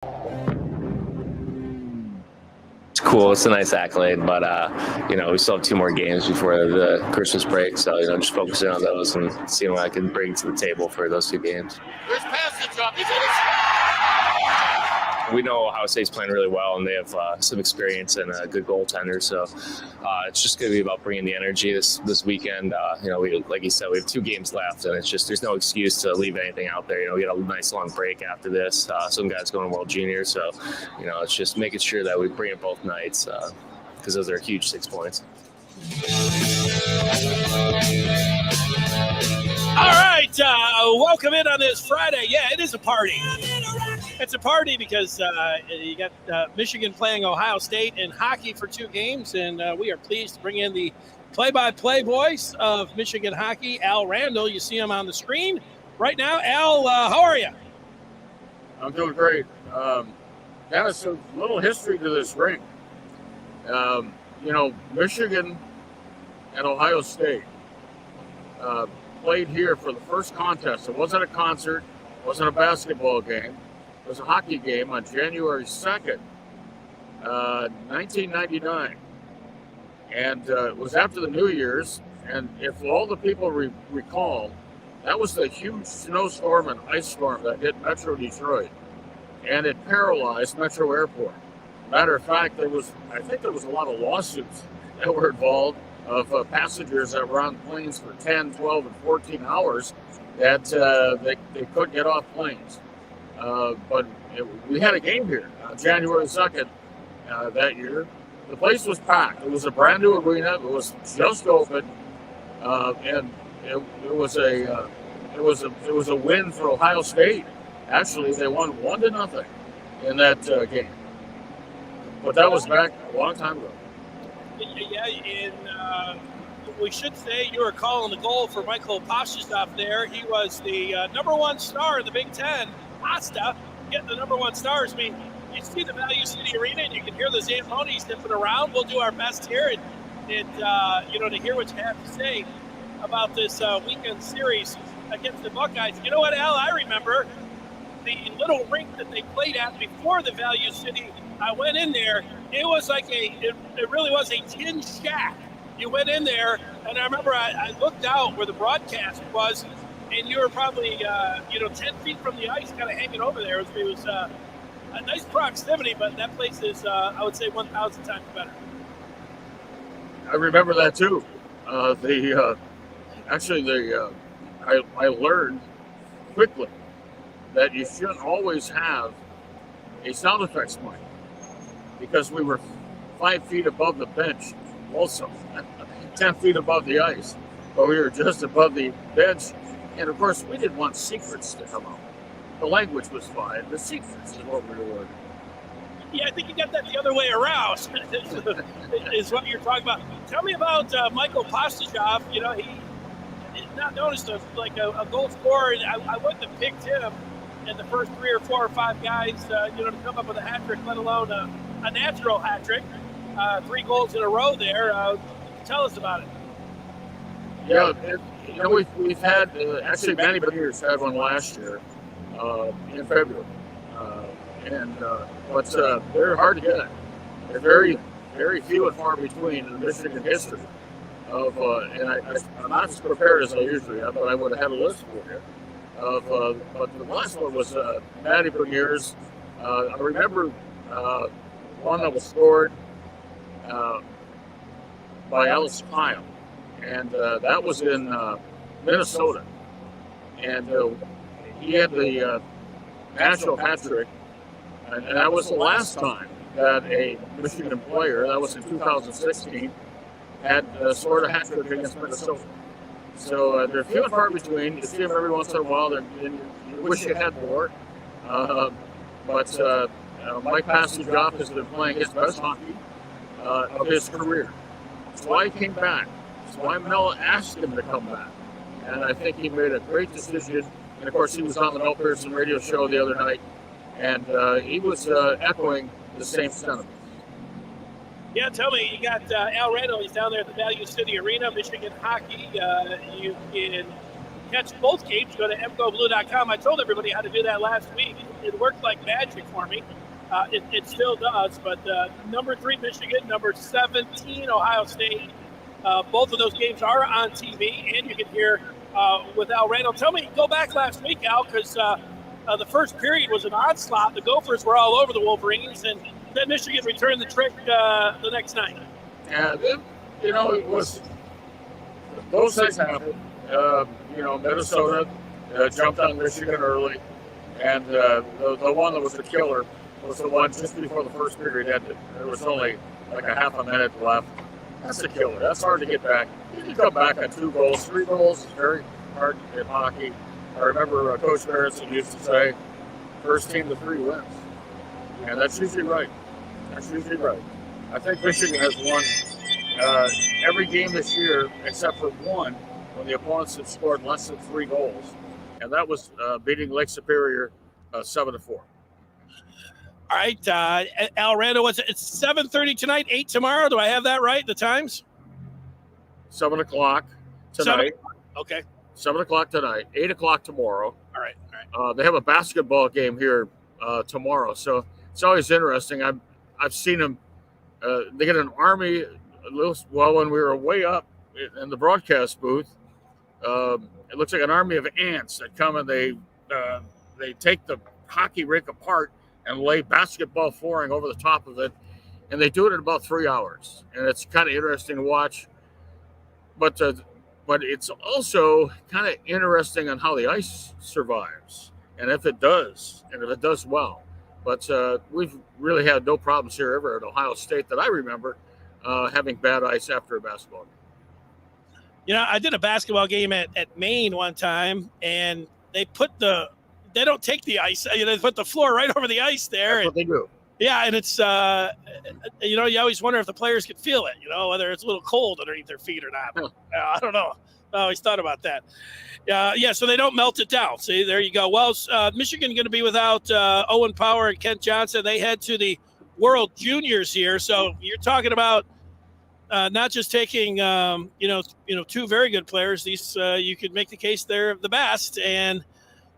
It's cool. It's a nice accolade, but we still have 2 more games before the Christmas break, so just focusing on those and seeing what I can bring to the table for those 2 games. There's passage up. We know Ohio State's playing really well, and they have some experience and a good goaltender. So it's just going to be about bringing the energy this weekend. Like you said, we have 2 games left, and it's just there's no excuse to leave anything out there. We got a nice long break after this. Some guys going to World Junior, so it's just making sure that we bring it both nights because those are huge 6 points. All right, welcome in on this Friday. Yeah, it is a party. It's a party because you got Michigan playing Ohio State in hockey for 2 games, and we are pleased to bring in the play-by-play voice of Michigan hockey, Al Randall. You see him on the screen right now. Al, how are you? I'm doing great. Got some little history to this ring. Michigan and Ohio State played here for the first contest. It wasn't a concert, it wasn't a basketball game. It was a hockey game on January 2nd, 1999. And it was after the New Year's. And if all the people recall, that was the huge snowstorm and ice storm that hit Metro Detroit. And it paralyzed Metro Airport. Matter of fact, I think there was a lot of lawsuits that were involved of passengers that were on planes for 10, 12, and 14 hours that they couldn't get off planes. But we had a game here on January 2nd that year. The place was packed. It was a brand new arena. It was just open, and it was a win for Ohio State. Actually, they won 1-0 in that game. But that was back a long time ago. Yeah, and we should say you were calling the goal for Michael Pashistov there. He was the number 1 star in the Big Ten. Pasta getting the number 1 stars. I mean, you see the Value City Arena, and you can hear the Zambonis zipping around. We'll do our best here, and to hear what you have to say about this weekend series against the Buckeyes. You know what, Al? I remember the little rink that they played at before the Value City. I went in there. It was like it really was a tin shack. You went in there, and I remember I looked out where the broadcast was, and you were probably 10 feet from the ice, kind of hanging over there. It was a nice proximity, but that place is, I would say, 1,000 times better. I remember that too. I learned quickly that you shouldn't always have a sound effects mic because we were 5 feet above the bench, also 10 feet above the ice, but we were just above the bench. And of course, we didn't want secrets to come out. The language was fine. The secrets is what we were worried. Yeah, I think you got that the other way around, is what you're talking about. Tell me about Michael Pastujov. He's not known as a goal scorer. I wouldn't have picked him in the first 3 or 4 or 5 guys, to come up with a hat trick, let alone a natural hat trick. 3 goals in a row there. Tell us about it. Yeah, we've had actually Manny Beniers had one last year in February, but they're hard to get. They're very, very few and far between in Michigan history. I'm not as prepared as I usually am, but I would have had a list for you. But the last one was Manny Beniers. I remember one that was scored by Alex Pyle. And that was in Minnesota. And he had the national hat trick. And that was the last time that a Michigan player, that was in 2016, had scored a hat trick against Minnesota. So they're few and far between. You see them every once in a while. And you wish you had more. But Mike Pastujov has been playing his best hockey of his career. That's why he came back. That's why Mel asked him to come back. And I think he made a great decision. And, of course, he was on the Mel Pearson radio show the other night. And he was echoing the same sentiment. Yeah, tell me, you got Al Randall. He's down there at the Value City Arena, Michigan hockey. You can catch both games, go to mgoblue.com. I told everybody how to do that last week. It worked like magic for me. It still does. But number 3, Michigan, number 17, Ohio State. Both of those games are on TV, and you can hear with Al Randall. Tell me, go back last week, Al, because the first period was an onslaught. The Gophers were all over the Wolverines, and then Michigan returned the trick the next night. And it was those things happened. Minnesota jumped on Michigan early, and the one that was the killer was the one just before the first period ended. There was only like a half a minute left. That's a killer. That's hard to get back. You can come back on 2 goals. 3 goals is very hard in hockey. I remember Coach Harrison used to say, first team to 3 wins. And that's usually right. I think Michigan has won every game this year except for one when the opponents have scored less than 3 goals. And that was beating Lake Superior 7-4. All right, Al Randall, it's 7:30 tonight, 8 tomorrow. Do I have that right, the times? 7 o'clock tonight. Okay. 7 o'clock tonight, 8 o'clock tomorrow. All right. They have a basketball game here tomorrow, so it's always interesting. I've seen them. They get an army. When we were way up in the broadcast booth, it looks like an army of ants that come and they take the hockey rink apart and lay basketball flooring over the top of it, and they do it in about 3 hours, and it's kind of interesting to watch. But it's also kind of interesting on how the ice survives, and if it does well. But we've really had no problems here ever at Ohio State that I remember having bad ice after a basketball game. I did a basketball game at Maine one time, and they don't take the ice. They put the floor right over the ice there. That's what they do. Yeah, and it's, you always wonder if the players could feel it, whether it's a little cold underneath their feet or not. I don't know. I always thought about that. So they don't melt it down. See, there you go. Well, Michigan going to be without Owen Power and Kent Johnson. They head to the World Juniors here. So you're talking about not just taking, 2 very good players. These you could make the case they're the best. And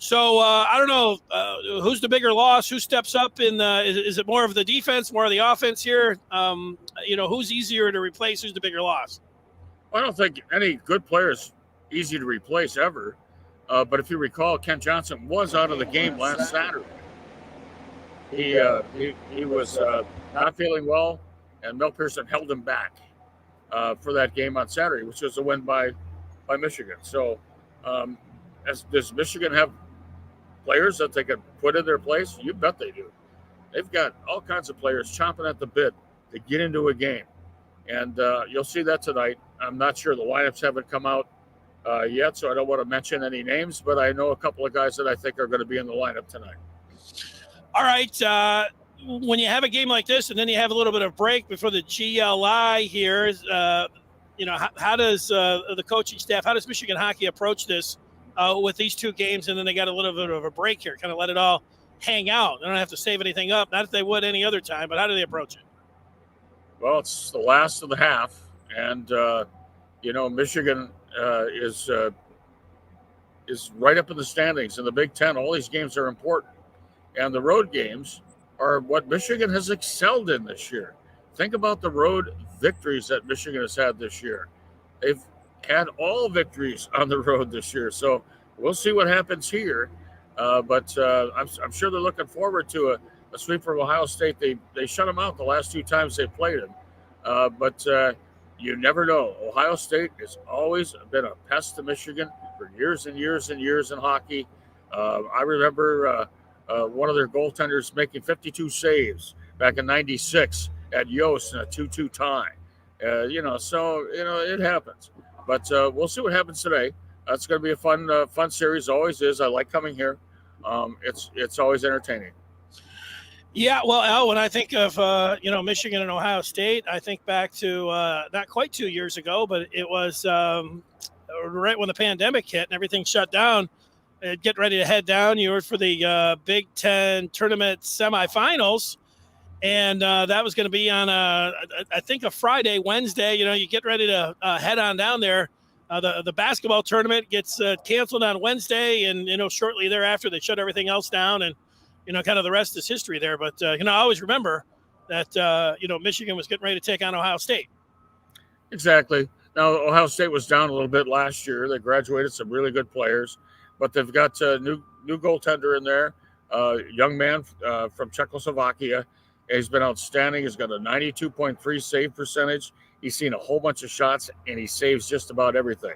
so I don't know who's the bigger loss, who steps up in is it more of the defense, more of the offense here? Who's easier to replace? Who's the bigger loss? I don't think any good player is easy to replace ever. But if you recall, Kent Johnson was out of the game last Saturday. He was not feeling well, and Mel Pearson held him back for that game on Saturday, which was a win by Michigan. So does Michigan have players that they can put in their place? You bet they do. They've got all kinds of players chomping at the bit to get into a game. And you'll see that tonight. I'm not sure. The lineups haven't come out yet, so I don't want to mention any names, but I know a couple of guys that I think are going to be in the lineup tonight. All right. When you have a game like this and then you have a little bit of break before the GLI here, how does the coaching staff, how does Michigan hockey approach this with these 2 games, and then they got a little bit of a break here, kind of let it all hang out? They don't have to save anything up, not if they would any other time, but how do they approach it? Well, it's the last of the half, and Michigan is right up in the standings in the Big Ten. All these games are important, and the road games are what Michigan has excelled in this year. Think about the road victories that Michigan has had this year. They've had all victories on the road this year, so we'll see what happens here. But I'm sure they're looking forward to a sweep from Ohio State. They shut them out the last 2 times they played them. But you never know. Ohio State has always been a pest to Michigan for years and years and years in hockey. I remember one of their goaltenders making 52 saves back in '96 at Yost in a 2-2 tie. It happens. But we'll see what happens today. It's going to be a fun series. Always is. I like coming here. It's always entertaining. Yeah, well, Al, when I think of, Michigan and Ohio State, I think back to not quite 2 years ago, but it was right when the pandemic hit and everything shut down. Get ready to head down. You were for the Big Ten tournament semifinals, and that was going to be on, I think, a Friday, Wednesday. You get ready to head on down there. the basketball tournament gets canceled on Wednesday, and shortly thereafter they shut everything else down, and kind of the rest is history there. But I always remember that Michigan was getting ready to take on Ohio State. Exactly. Now Ohio State was down a little bit last year. They graduated some really good players, but they've got a new goaltender in there, young man from Czechoslovakia. He's been outstanding. He's got a 92.3 save percentage. He's seen a whole bunch of shots, and he saves just about everything.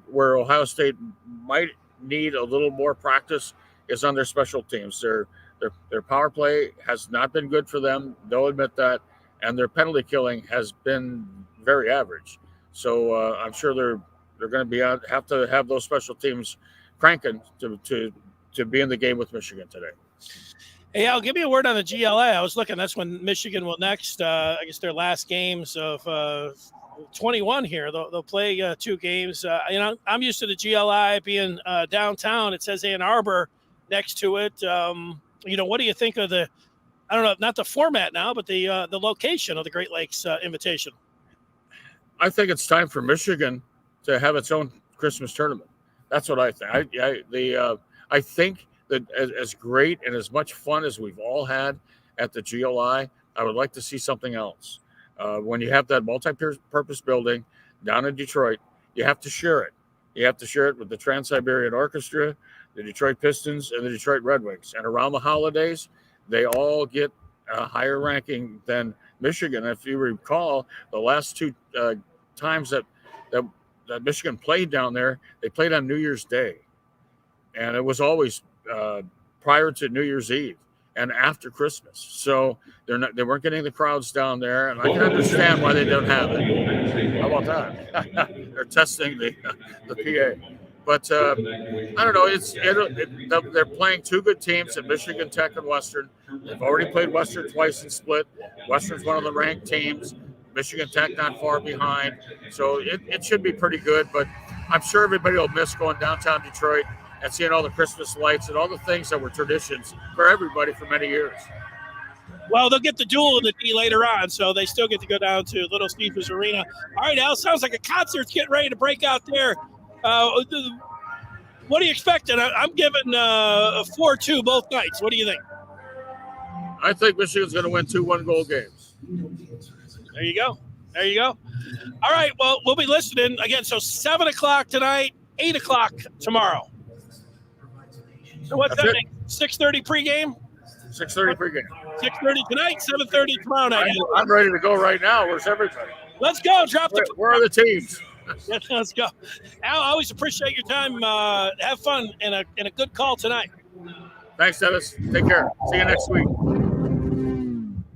Where Ohio State might need a little more practice is on their special teams. Their power play has not been good for them. They'll admit that, and their penalty killing has been very average. So I'm sure they're going to have to have those special teams cranking to be in the game with Michigan today. Hey, Al, give me a word on the GLA. I was looking. That's when Michigan will next. I guess their last games of 21 here. They'll play 2 games. I'm used to the GLI being downtown. It says Ann Arbor next to it. What do you think of the? I don't know, not the format now, but the location of the Great Lakes Invitation. I think it's time for Michigan to have its own Christmas tournament. That's what I think. I think that as great and as much fun as we've all had at the GLI, I would like to see something else. When you have that multi-purpose building down in Detroit, you have to share it. You have to share it with the Trans-Siberian Orchestra, the Detroit Pistons, and the Detroit Red Wings. And around the holidays, they all get a higher ranking than Michigan. If you recall, the last 2 times that Michigan played down there, they played on New Year's Day. And it was always prior to New Year's Eve and after Christmas. So they weren't getting the crowds down there, and I can understand why they don't have it. How about that? They're testing the PA. But I don't know. They're playing 2 good teams at Michigan Tech and Western. They've already played Western twice and split. Western's one of the ranked teams. Michigan Tech not far behind. So it should be pretty good. But I'm sure everybody will miss going downtown Detroit and seeing all the Christmas lights and all the things that were traditions for everybody for many years. Well, they'll get the duel in the D later on, so they still get to go down to Little Caesars Arena. All right, Al, sounds like a concert's getting ready to break out there. What are you expecting? I'm giving a 4-2 both nights. What do you think? I think Michigan's going to win 2 one-goal games. There you go. All right, well, we'll be listening again. So 7 o'clock tonight, 8 o'clock tomorrow. So what's that mean? 6:30 pregame? 6:30 pregame. 6:30 tonight, 7:30 tomorrow night. I'm ready to go right now. Where's everybody? Let's go. Where are the teams? Let's go. Al, I always appreciate your time. Have fun and a good call tonight. Thanks, Dennis. Take care. See you next week.